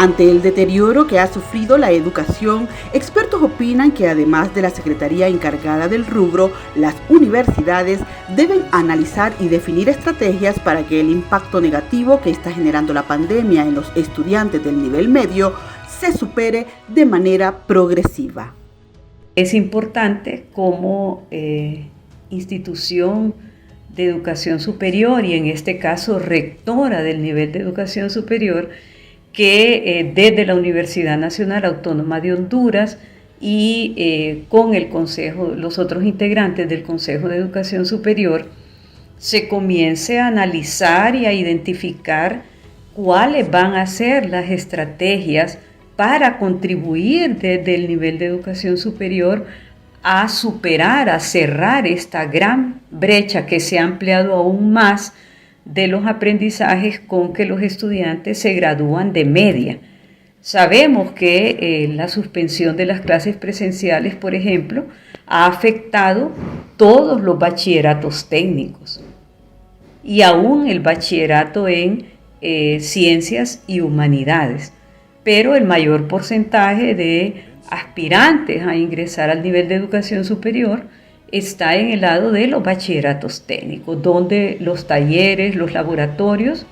Ante el deterioro que ha sufrido la educación, expertos opinan que además de la Secretaría encargada del rubro, las universidades deben analizar y definir estrategias para que el impacto negativo que está generando la pandemia en los estudiantes del nivel medio se supere de manera progresiva. Es importante como institución de educación superior y en este caso rectora del nivel de educación superior que desde la Universidad Nacional Autónoma de Honduras y con el Consejo, los otros integrantes del Consejo de Educación Superior, se comience a analizar y a identificar cuáles van a ser las estrategias para contribuir desde el nivel de educación superior a superar, a cerrar esta gran brecha que se ha ampliado aún más de los aprendizajes con que los estudiantes se gradúan de media. Sabemos que la suspensión de las clases presenciales, por ejemplo, ha afectado todos los bachilleratos técnicos y aún el bachillerato en ciencias y humanidades, pero el mayor porcentaje de aspirantes a ingresar al nivel de educación superior está en el lado de los bachilleratos técnicos, donde los talleres, los laboratorios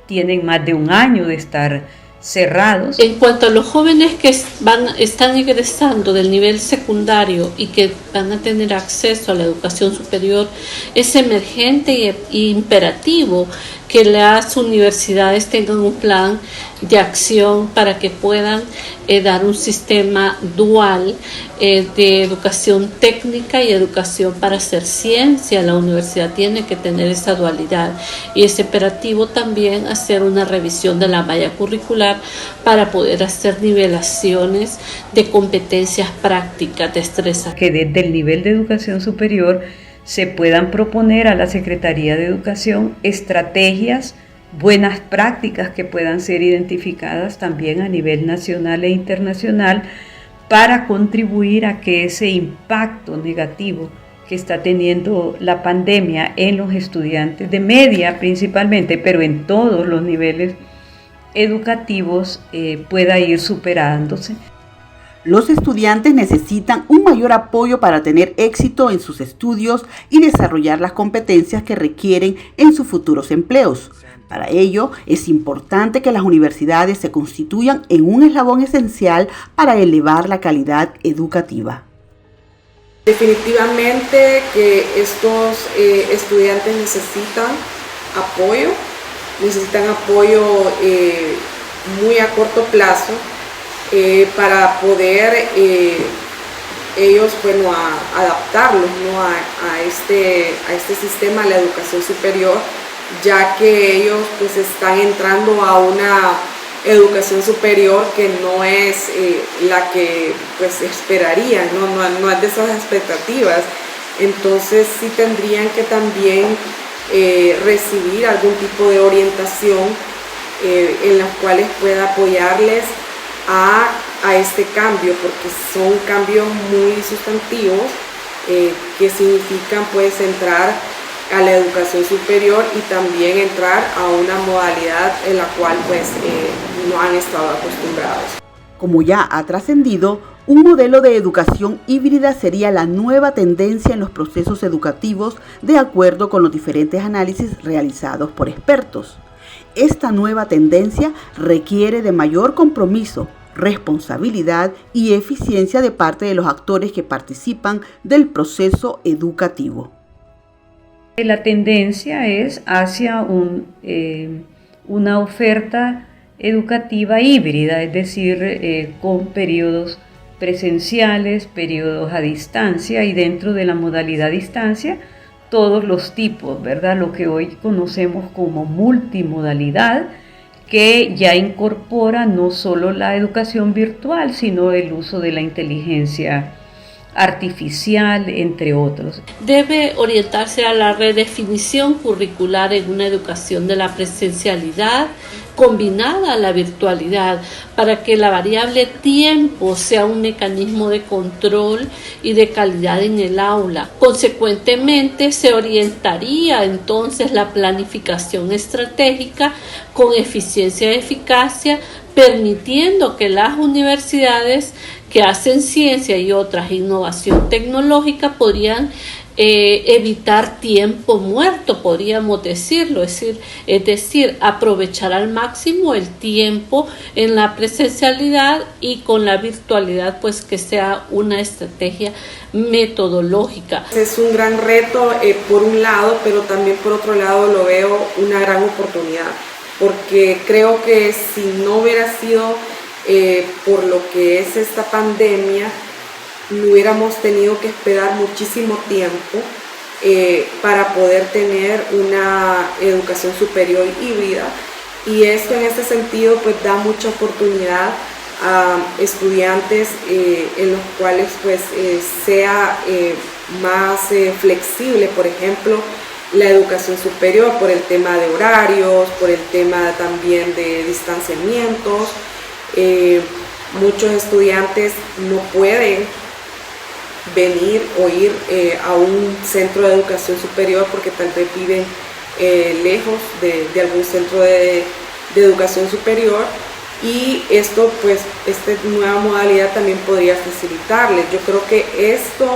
tienen más de un año de estar cerrados. En cuanto a los jóvenes que están egresando del nivel secundario y que van a tener acceso a la educación superior, es emergente e imperativo que las universidades tengan un plan de acción para que puedan dar un sistema dual de educación técnica y educación para hacer ciencia. La universidad tiene que tener esa dualidad y es imperativo también hacer una revisión de la malla curricular para poder hacer nivelaciones de competencias prácticas, destrezas. Que desde el nivel de educación superior se puedan proponer a la Secretaría de Educación estrategias, buenas prácticas que puedan ser identificadas también a nivel nacional e internacional para contribuir a que ese impacto negativo que está teniendo la pandemia en los estudiantes de media principalmente, pero en todos los niveles educativos pueda ir superándose. Los estudiantes necesitan un mayor apoyo para tener éxito en sus estudios y desarrollar las competencias que requieren en sus futuros empleos. Para ello, es importante que las universidades se constituyan en un eslabón esencial para elevar la calidad educativa. Definitivamente que estos estudiantes necesitan apoyo muy a corto plazo para poder ellos adaptarlos, ¿no? a este sistema de la educación superior, ya que ellos pues están entrando a una educación superior que no es la que pues esperarían, no es de esas expectativas. Entonces sí tendrían que también recibir algún tipo de orientación en las cuales pueda apoyarles a este cambio, porque son cambios muy sustantivos que significan pues entrar a la educación superior y también entrar a una modalidad en la cual pues no han estado acostumbrados. Como ya ha trascendido, un modelo de educación híbrida sería la nueva tendencia en los procesos educativos de acuerdo con los diferentes análisis realizados por expertos. Esta nueva tendencia requiere de mayor compromiso, responsabilidad y eficiencia de parte de los actores que participan del proceso educativo. La tendencia es hacia una oferta educativa híbrida, es decir, con periodos presenciales, periodos a distancia y dentro de la modalidad distancia, todos los tipos, ¿verdad? Lo que hoy conocemos como multimodalidad, que ya incorpora no solo la educación virtual, sino el uso de la inteligencia artificial, entre otros. Debe orientarse a la redefinición curricular en una educación de la presencialidad combinada a la virtualidad, para que la variable tiempo sea un mecanismo de control y de calidad en el aula. Consecuentemente, se orientaría entonces la planificación estratégica con eficiencia y eficacia, permitiendo que las universidades que hacen ciencia y otras innovación tecnológica podrían evitar tiempo muerto, podríamos decirlo, es decir, aprovechar al máximo el tiempo en la presencialidad, y con la virtualidad pues que sea una estrategia metodológica. Es un gran reto por un lado, pero también por otro lado lo veo una gran oportunidad, porque creo que si no hubiera sido por lo que es esta pandemia, no hubiéramos tenido que esperar muchísimo tiempo para poder tener una educación superior híbrida, y esto en este sentido pues da mucha oportunidad a estudiantes en los cuales pues sea más flexible, por ejemplo, la educación superior, por el tema de horarios, por el tema también de distanciamientos. Muchos estudiantes no pueden venir o ir a un centro de educación superior porque tal vez viven lejos de algún centro de educación superior, y esto pues esta nueva modalidad también podría facilitarles. Yo creo que esto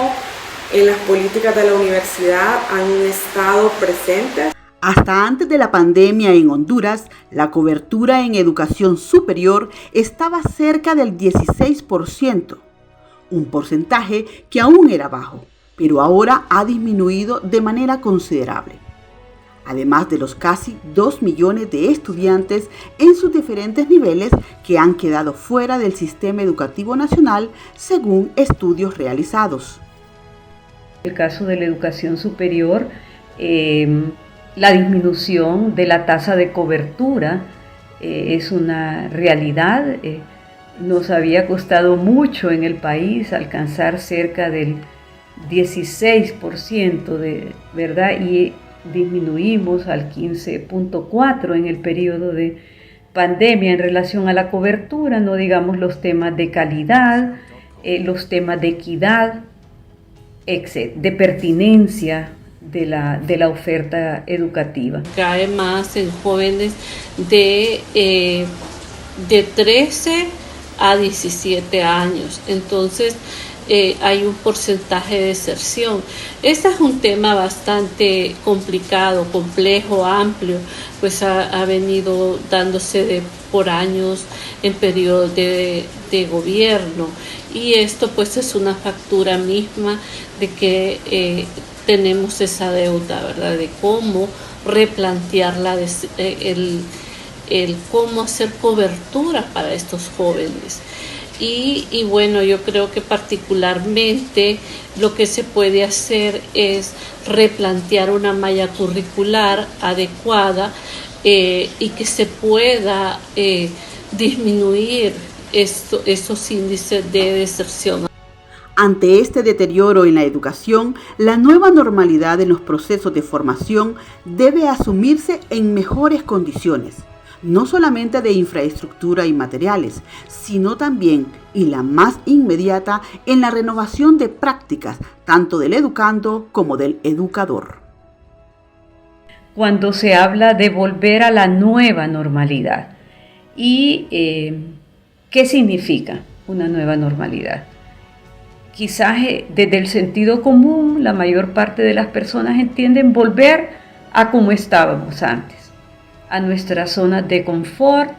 en las políticas de la universidad han estado presentes. Hasta antes de la pandemia en Honduras, la cobertura en educación superior estaba cerca del 16%, un porcentaje que aún era bajo, pero ahora ha disminuido de manera considerable. Además de los casi 2 millones de estudiantes en sus diferentes niveles que han quedado fuera del sistema educativo nacional, según estudios realizados. En el caso de la educación superior, la disminución de la tasa de cobertura es una realidad. Nos había costado mucho en el país alcanzar cerca del 16%, ¿verdad? Y disminuimos al 15.4% en el periodo de pandemia en relación a la cobertura, no digamos los temas de calidad, los temas de equidad, de pertinencia de la oferta educativa. Cae más en jóvenes de 13 a 17 años, entonces hay un porcentaje de deserción. Este es un tema bastante complicado, complejo, amplio, pues ha venido dándose por años en periodos de gobierno, y esto pues es una factura misma de que tenemos esa deuda, ¿verdad? De cómo replantear el cómo hacer cobertura para estos jóvenes. Y bueno, yo creo que particularmente lo que se puede hacer es replantear una malla curricular adecuada y que se pueda disminuir estos índices de deserción. Ante este deterioro en la educación, la nueva normalidad en los procesos de formación debe asumirse en mejores condiciones, no solamente de infraestructura y materiales, sino también, y la más inmediata, en la renovación de prácticas, tanto del educando como del educador. Cuando se habla de volver a la nueva normalidad, ¿y qué significa una nueva normalidad? Quizás desde el sentido común, la mayor parte de las personas entienden volver a como estábamos antes, a nuestras zonas de confort,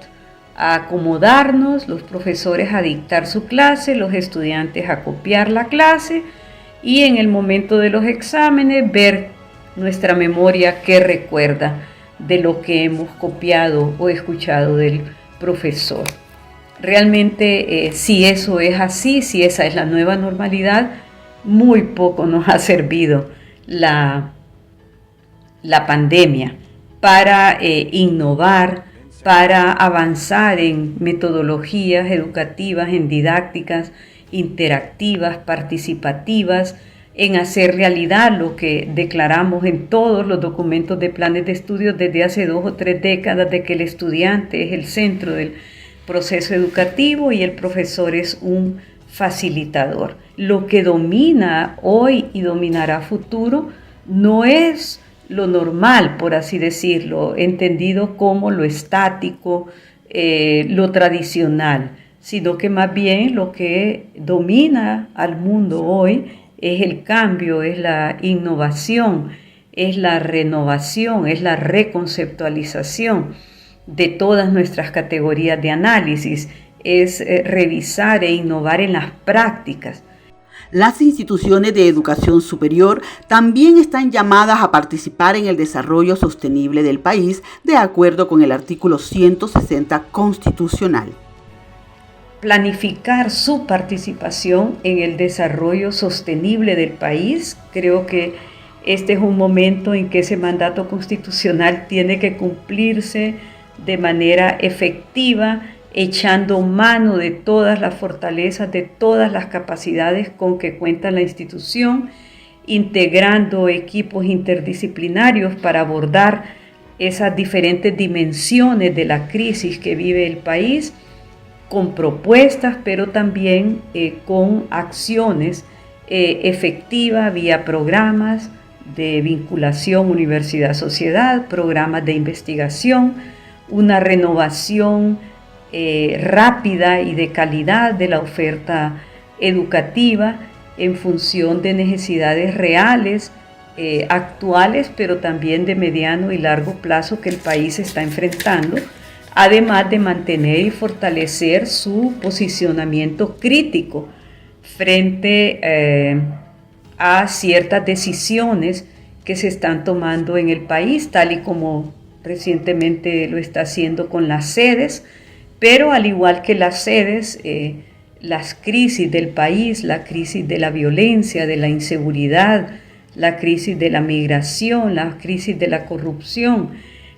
a acomodarnos, los profesores a dictar su clase, los estudiantes a copiar la clase, y en el momento de los exámenes ver nuestra memoria que recuerda de lo que hemos copiado o escuchado del profesor. Realmente, si eso es así, si esa es la nueva normalidad, muy poco nos ha servido la pandemia para innovar, para avanzar en metodologías educativas, en didácticas interactivas, participativas, en hacer realidad lo que declaramos en todos los documentos de planes de estudio desde hace 2 o 3 décadas, de que el estudiante es el centro del proceso educativo y el profesor es un facilitador. Lo que domina hoy y dominará a futuro no es lo normal, por así decirlo, entendido como lo estático, lo tradicional, sino que más bien lo que domina al mundo hoy es el cambio, es la innovación, es la renovación, es la reconceptualización de todas nuestras categorías de análisis, es revisar e innovar en las prácticas. Las instituciones de educación superior también están llamadas a participar en el desarrollo sostenible del país, de acuerdo con el artículo 160 constitucional. Planificar su participación en el desarrollo sostenible del país. Creo que este es un momento en que ese mandato constitucional tiene que cumplirse de manera efectiva, echando mano de todas las fortalezas, de todas las capacidades con que cuenta la institución, integrando equipos interdisciplinarios para abordar esas diferentes dimensiones de la crisis que vive el país, con propuestas, pero también con acciones efectivas vía programas de vinculación universidad-sociedad, programas de investigación, una renovación rápida y de calidad de la oferta educativa en función de necesidades reales, actuales, pero también de mediano y largo plazo que el país está enfrentando, además de mantener y fortalecer su posicionamiento crítico frente a ciertas decisiones que se están tomando en el país, tal y como recientemente lo está haciendo con las sedes, pero al igual que las sedes, las crisis del país, la crisis de la violencia, de la inseguridad, la crisis de la migración, la crisis de la corrupción,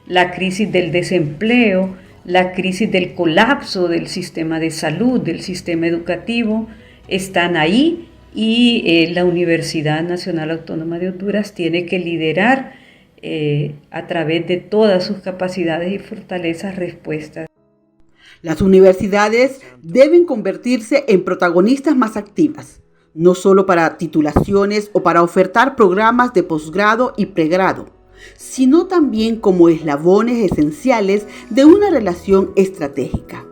la crisis del desempleo, la crisis del colapso del sistema de salud, del sistema educativo, están ahí y la Universidad Nacional Autónoma de Honduras tiene que liderar a través de todas sus capacidades y fortalezas respuestas. Las universidades deben convertirse en protagonistas más activas, no solo para titulaciones o para ofertar programas de posgrado y pregrado, sino también como eslabones esenciales de una relación estratégica.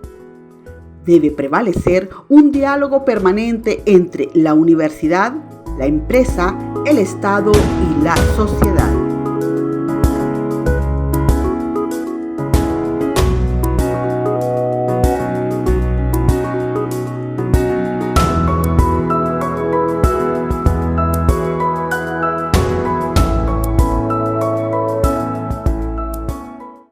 Debe prevalecer un diálogo permanente entre la universidad, la empresa, el Estado y la sociedad.